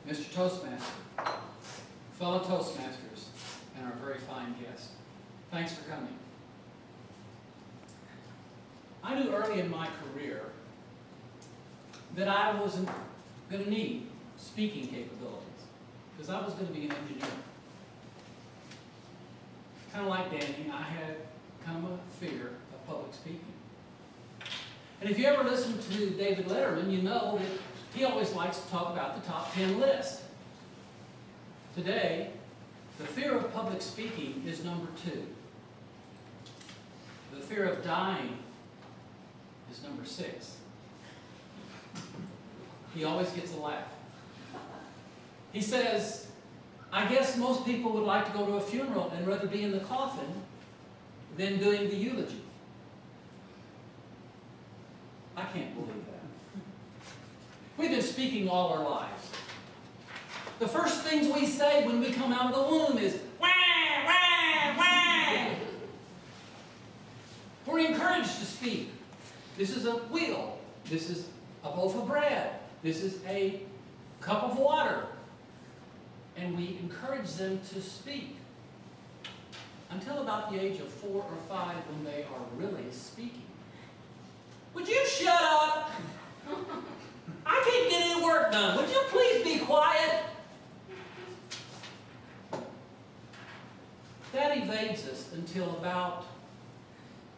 Mr. Toastmaster, fellow Toastmasters, and our very fine guest. Thanks for coming. I knew early in my career that I wasn't going to need speaking capabilities because I was going to be an engineer. Kind of like Danny, I had kind of a fear of public speaking. And if you ever listen to David Letterman, you know that he always likes to talk about the top 10 list. Today, the fear of public speaking is number 2. The fear of dying is number 6. He always gets a laugh. He says, I guess most people would like to go to a funeral and rather be in the coffin than doing the eulogy. I can't believe that. We've been speaking all our lives. The first things we say when we come out of the womb is, wah, wah, wah. We're encouraged to speak. This is a wheel. This is a loaf of bread. This is a cup of water. And we encourage them to speak until about the age of 4 or 5 when they are really speaking. Would you shut up? I can't get any work done. Would you please be quiet? That evades us until about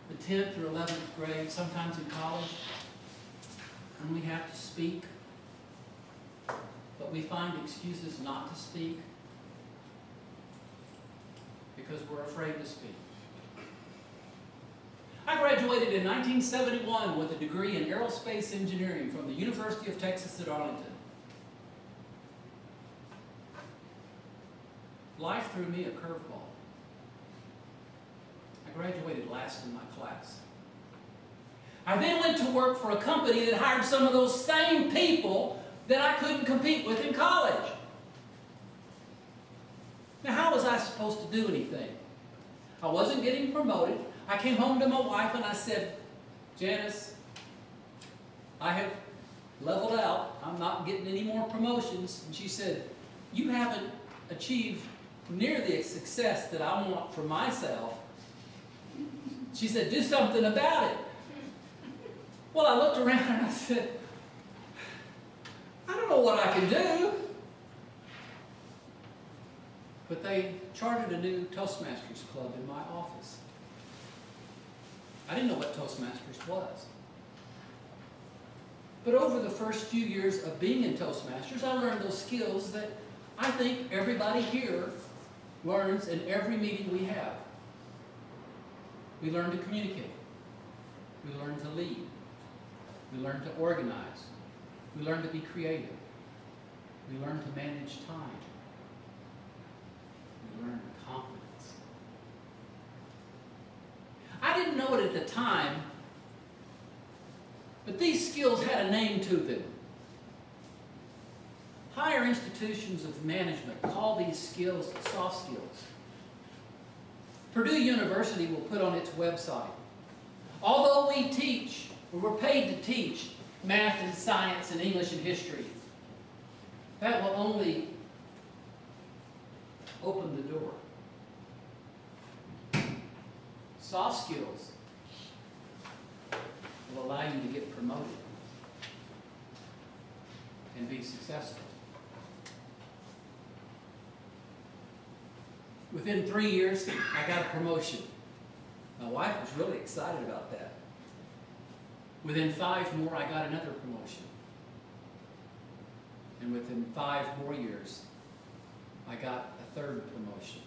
the 10th or 11th grade, sometimes in college, when we have to speak, but we find excuses not to speak because we're afraid to speak. I graduated in 1971 with a degree in aerospace engineering from the University of Texas at Arlington. Life threw me a curveball. I graduated last in my class. I then went to work for a company that hired some of those same people that I couldn't compete with in college. Now, how was I supposed to do anything? I wasn't getting promoted. I came home to my wife and I said, Janice, I have leveled out. I'm not getting any more promotions. And she said, you haven't achieved near the success that I want for myself. She said, do something about it. Well, I looked around and I said, I don't know what I can do. But they chartered a new Toastmasters club in my office. I didn't know what Toastmasters was. But over the first few years of being in Toastmasters, I learned those skills that I think everybody here learns in every meeting we have. We learn to communicate. We learn to lead. We learn to organize. We learn to be creative. We learn to manage time. We learn confidence. I didn't know it at the time, but these skills had a name to them. Higher institutions of management call these skills soft skills. Purdue University will put on its website, although we teach, or we're paid to teach, math and science and English and history, that will only open the door. Soft skills will allow you to get promoted and be successful. Within 3 years, I got a promotion. My wife was really excited about that. Within 5 more, I got another promotion. And within 5 more years, I got a 3rd promotion.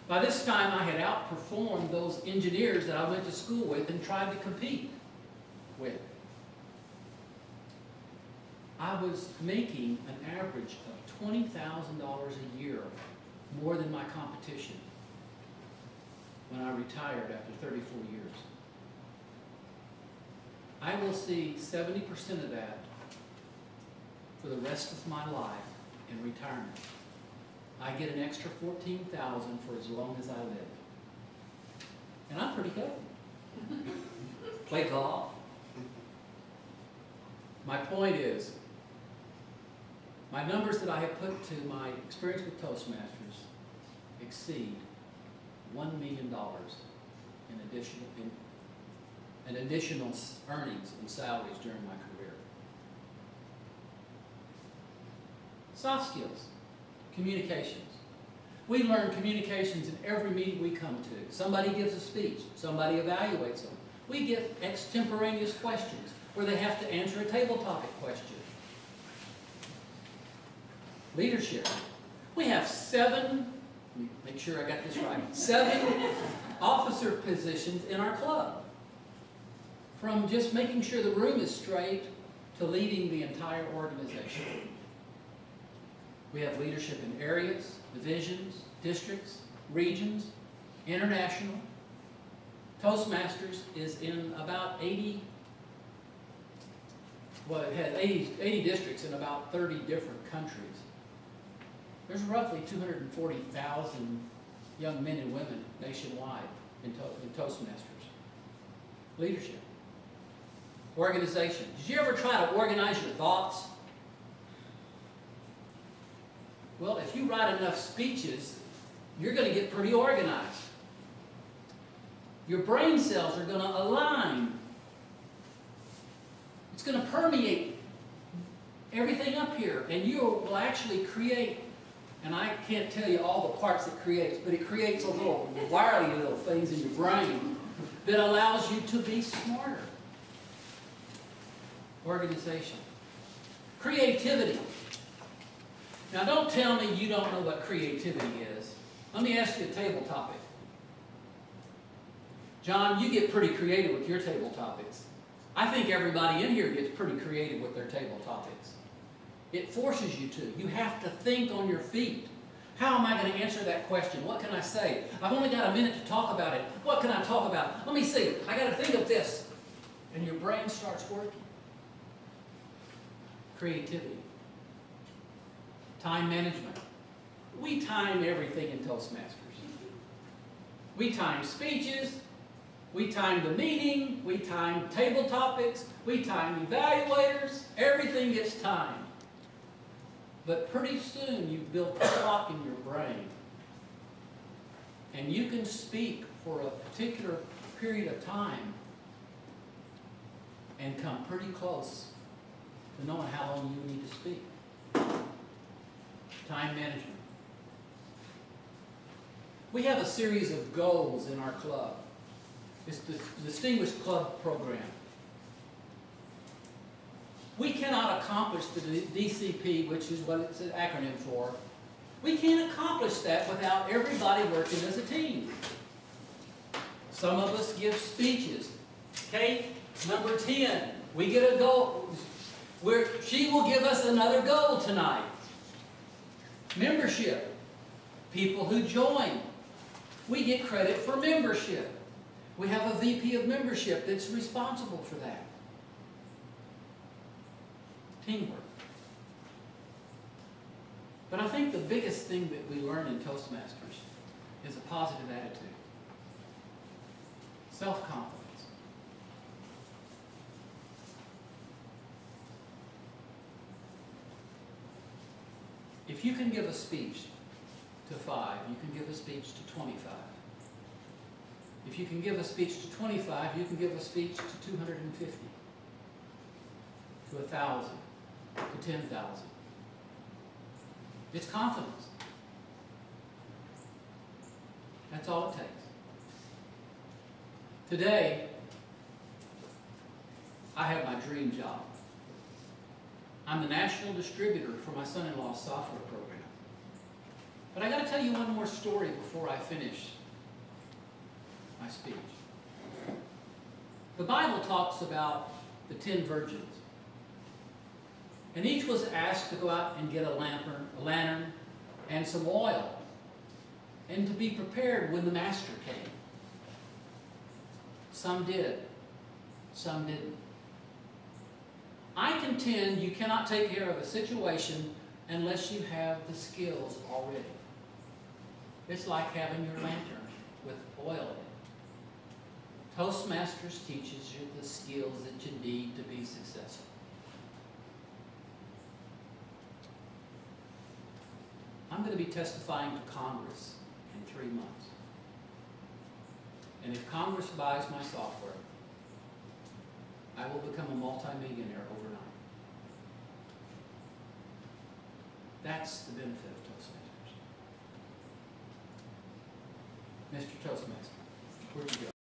By this time, I had outperformed those engineers that I went to school with and tried to compete with. I was making an average of $20,000 a year more than my competition when I retired after 34 years. I will see 70% of that for the rest of my life in retirement. I get an extra $14,000 for as long as I live. And I'm pretty healthy. Play golf. My point is, My numbers that I have put to my experience with Toastmasters exceed $1 million in additional earnings and salaries during my career. Soft skills, communications. We learn communications in every meeting we come to. Somebody gives a speech, somebody evaluates them. We get extemporaneous questions where they have to answer a table topic question. Leadership. We have 7, let me make sure I got this right, 7 officer positions in our club. From just making sure the room is straight to leading the entire organization. We have leadership in areas, divisions, districts, regions, international. Toastmasters is in about 80, well, it has 80 districts in about 30 different countries. There's roughly 240,000 young men and women nationwide in Toastmasters. Leadership. Organization. Did you ever try to organize your thoughts? Well, if you write enough speeches, you're going to get pretty organized. Your brain cells are going to align. It's going to permeate everything up here, and you will actually create, and I can't tell you all the parts it creates, but it creates a little wirely little things in your brain that allows you to be smarter. Organization. Creativity. Now don't tell me you don't know what creativity is. Let me ask you a table topic. John, you get pretty creative with your table topics. I think everybody in here gets pretty creative with their table topics. It forces you to. You have to think on your feet. How am I going to answer that question? What can I say? I've only got a minute to talk about it. What can I talk about? Let me see. I got to think of this. And your brain starts working. Creativity. Time management. We time everything in Toastmasters. We time speeches. We time the meeting. We time table topics. We time evaluators. Everything gets timed. But pretty soon you've built a clock in your brain. And you can speak for a particular period of time and come pretty close to knowing how long you need to speak. Time management. We have a series of goals in our club. It's the Distinguished Club program. We cannot accomplish the DCP, which is what it's an acronym for. We can't accomplish that without everybody working as a team. Some of us give speeches. Kate, number 10, we get a goal. She will give us another goal tonight. Membership. People who join. We get credit for membership. We have a VP of membership that's responsible for that. Teamwork. But I think the biggest thing that we learn in Toastmasters is a positive attitude. Self-confidence. If you can give a speech to 5, you can give a speech to 25. If you can give a speech to 25, you can give a speech to 250, to 1,000, to 10,000. It's confidence. That's all it takes. Today, I have my dream job. I'm the national distributor for my son-in-law's software program. But I got to tell you one more story before I finish my speech. The Bible talks about the 10 virgins. And each was asked to go out and get a lantern and some oil, and to be prepared when the master came. Some did, some didn't. I contend you cannot take care of a situation unless you have the skills already. It's like having your lantern with oil in it. Toastmasters teaches you the skills that you need to be successful. I'm going to be testifying to Congress in 3 months. And if Congress buys my software, I will become a multimillionaire overnight. That's the benefit of Toastmasters. Mr. Toastmaster, where'd you go?